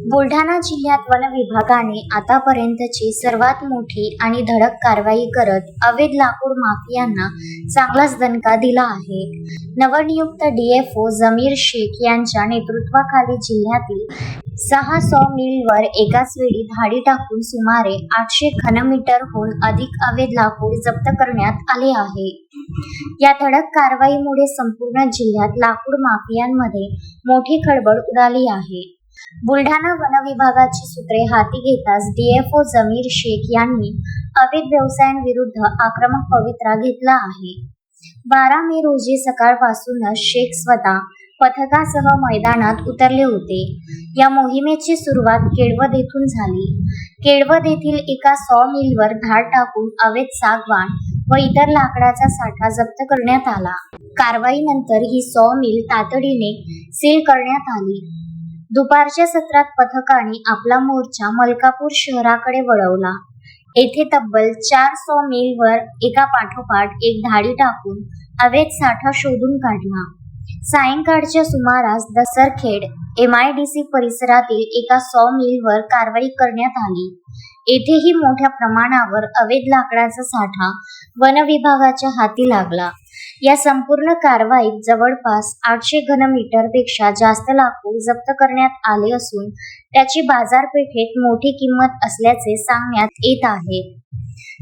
बुलढाणा जिल्ह्यात वन विभागाने आतापर्यंतची सर्वात मोठी आणि धडक कारवाई करत अवैध लाकूड माफियांना चांगलाच दणका दिला आहे. नवनियुक्त डीएफओ जमीर शेख यांच्या नेतृत्वाखाली जिल्ह्यातील 6 सॉमिलवर एकाच वेळी धाडी टाकून सुमारे 800 घनमीटरहून अधिक अवैध लाकूड जप्त करण्यात आले आहे. या धडक कारवाईमुळे संपूर्ण जिल्ह्यात लाकूड माफियांमध्ये मोठी खळबळ उडाली आहे. बुलढाणा वन विभागाची सूत्रे हाती घेताच डीएफओ जमीर शेख यांनी अवैध व्यवसायांविरुद्ध आक्रमक पवित्रा घेतला आहे. 12 मे रोजी सकाळपासूनच शेख स्वतः पथकासह मैदानात उतरले होते. या मोहिमेची सुरुवात केळवद येथून झाली. केळवद येथील एका सॉमिलवर धाड टाकून अवैध सागवान व इतर लाकडाचा साठा जप्त करण्यात आला. कारवाईनंतर ही सॉमिल तातडीने सील करण्यात आली. दुपारच्या सत्रात पथकाने आपला मोर्चा मलकापूर शहराकडे वळवला. येथे तब्बल 4 सॉमिलवर एका पाठोपाठ एक धाडी टाकून अवैध साठा शोधून काढला. सायंकाळच्या सुमारास दसरखेड MIDC परिसरातील एका सॉमिलवर कारवाई करण्यात आली. येथेही मोठ्या प्रमाणावर अवैध लाकडाचा साठा वन विभागाच्या हाती लागला. या संपूर्ण कारवाईत जवळपास 800 घनमीटर पेक्षा जास्त लाकूड जप्त करण्यात आले असून त्याची बाजारपेठेत मोठी किंमत असल्याचे सांगण्यात येत आहे.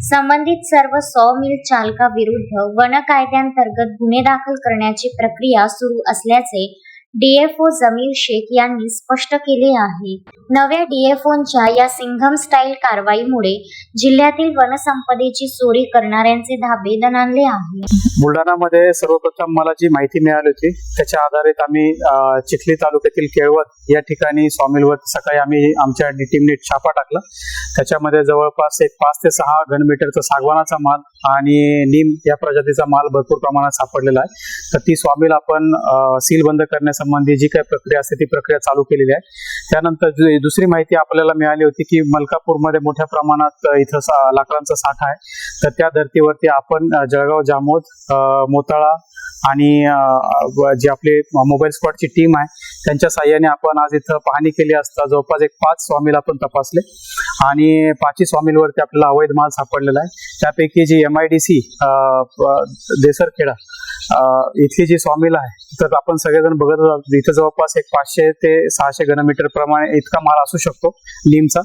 संबंधित सर्व सॉमिल चालकाविरुद्ध वन कायद्यांतर्गत गुन्हे दाखल करण्याची प्रक्रिया सुरू असल्याचे डीएफओ जमीर शेख यांनी स्पष्ट केले आहे. नव्या डीएफओंच्या या सिंघम स्टाईल कारवाईमुळे जिल्ह्यातील वनसंपदेची चोरी करणाऱ्यांचे धाबे दणाणले आहे. बुलढाणामध्ये सर्वप्रथम मला जी माहिती मिळाली होती त्याच्या आधारित आम्ही चिखली तालुक्यातील केळवद या ठिकाणी सॉमिलवर सकाळी आम्ही आमच्या टीमने छापा टाकला. त्याच्यामध्ये जवळपास एक 5 ते 6 घनमीटरचा सागवानाचा माल आणि नीम या प्रजातीचा माल भरपूर प्रमाणात सापडलेला आहे. तर ती सॉमिल आपण सील बंद करण्यासंबंधी जी काही प्रक्रिया असते ती प्रक्रिया चालू केलेली आहे. त्यानंतर दुसरी माहिती आपल्याला मिळाली होती की मलकापूरमध्ये मोठ्या प्रमाणात इथं लाकडांचा साठा आहे. तर त्या धर्तीवरती आपण जळगाव, जामोद, मोताळा आणि जे आपले मोबाईल स्क्वॉडची टीम आहे त्यांच्या साह्याने आपण आज इथं पाहणी केली असता जवळपास एक 5 सॉमिल आपण तपासले आणि 5 सॉमिलवरती आपल्याला अवैध माल सापडलेला आहे. त्यापैकी जी MIDC देसरखेडा इथली जी सॉमिल आहे तर आपण सगळेजण बघत आहोत इथं जवळपास एक 500 ते 600 घनमीटर प्रमाणे इतका माल असू शकतो नीमचा,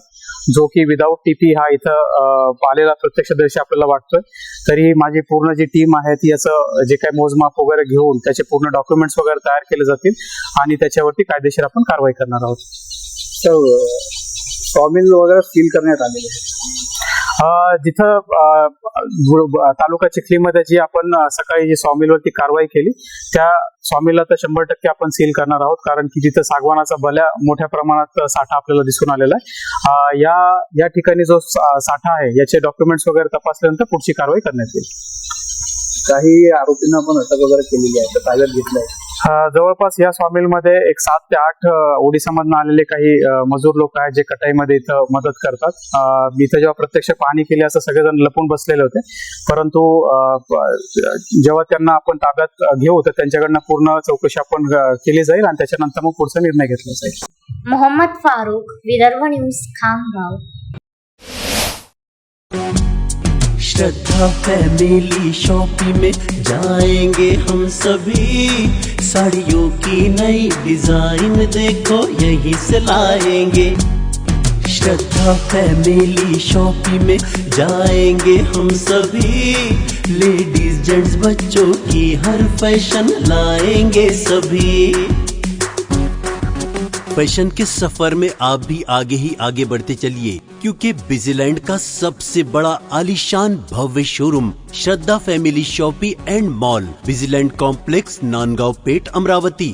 जो की विदाऊट TP हा इथं आलेला प्रत्यक्षदर्शी आपल्याला वाटतोय. तरी माझी पूर्ण जी टीम आहे ती याचं जे काही मोजमाप वगैरे घेऊन त्याचे पूर्ण डॉक्युमेंट्स वगैरे तयार केले जातील आणि त्याच्यावरती कायदेशीर आपण कारवाई करणार आहोत. सॉमिल वगैरे सील करण्यात आलेले जिथं तालुका चिखलीमध्ये जी आपण सकाळी जी सॉमिलवरती कारवाई केली त्या सॉमिलला तर 100% आपण सील करणार आहोत, कारण की तिथं सागवानाचा भल्या मोठ्या प्रमाणात साठा आपल्याला दिसून आलेला आहे. या ठिकाणी जो साठा आहे याचे डॉक्युमेंट्स वगैरे तपासल्यानंतर पुढची कारवाई करण्यात येईल. काही आरोपींना पण अटक वगैरे केलेली आहे, ताब्यात घेतलंय. जवळपास या सॉमिलमध्ये एक 7 ते 8 ओडिसामधून आलेले काही मजूर लोक आहेत जे कटाईमध्ये इथं मदत करतात. इथं जेव्हा प्रत्यक्ष पाहणी केली असं सगळेजण लपून बसलेले होते, परंतु जेव्हा त्यांना आपण ताब्यात घेऊ तर त्यांच्याकडनं पूर्ण चौकशी आपण केली जाईल आणि त्याच्यानंतर मग पुढचा निर्णय घेतला जाईल. मोहम्मद फारूक, विदर्भ न्यूज, खामगाव. श्रद्धा फैमिली शॉपिंग में जाएंगे हम सभी, साड़ियों की नई डिजाइन देखो यहीं से लाएंगे. श्रद्धा फैमिली शॉपिंग में जाएंगे हम सभी, लेडीज जेंट्स बच्चों की हर फैशन लाएंगे सभी. फैशन के सफर में आप भी आगे ही आगे बढ़ते चलिए, क्योंकि बिजीलैंड का सबसे बड़ा आलीशान भव्य showroom Shraddha family shopping and mall, Busyland complex, Nandgaon Peth, Amravati.